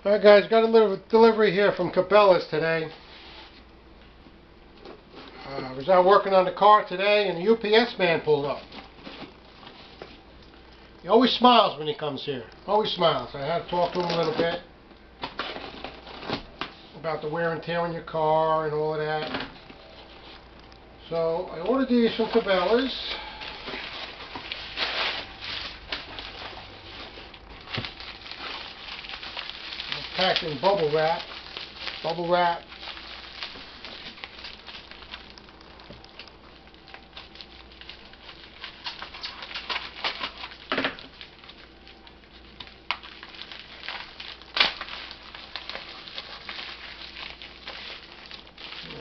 Alright guys, got a little delivery here from Cabelas today. I was out working on the car today and the UPS man pulled up. He always smiles when he comes here. Always smiles. I had to talk to him a little bit about the wear and tear on your car and all of that. So I ordered these from Cabelas. Packed in bubble wrap. Bubble wrap.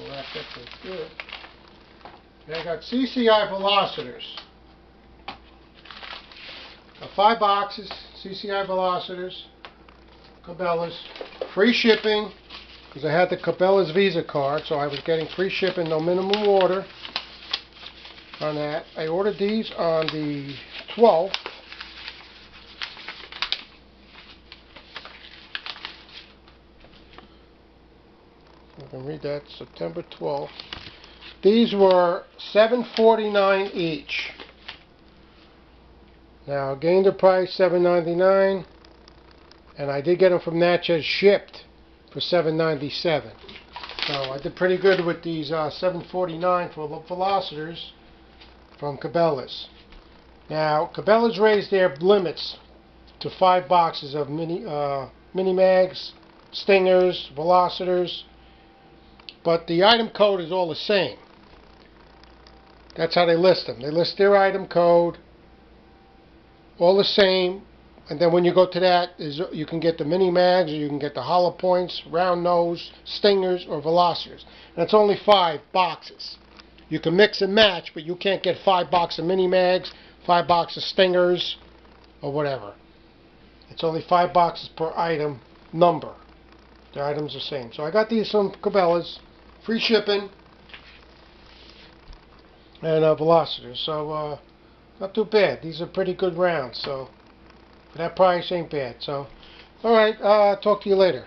Wrapped up pretty good. And I got CCI Velocitors. Got 5 boxes, CCI Velocitors. Cabelas, free shipping, because I had the Cabelas Visa card, so I was getting free shipping, no minimum order on that. I ordered these on the 12th. You can read that, September 12th. These were $7.49 each. Now, gained the price, $7.99. And I did get them from Natchez shipped for $7.97. So I did pretty good with these $7.49 for Velocitors from Cabelas. Now Cabelas raised their limits to 5 boxes of mini mags, stingers, Velocitors, but the item code is all the same. That's how they list them. They list their item code, all the same. And then when you go to that, you can get the mini mags, or you can get the hollow points, round nose, stingers, or Velocitors. And it's only 5 boxes. You can mix and match, but you can't get 5 boxes of mini mags, 5 boxes of stingers, or whatever. It's only 5 boxes per item number. The items are the same. So I got these from Cabelas, free shipping, and Velocitors. So not too bad. These are pretty good rounds. So. That price ain't bad. So, alright, talk to you later.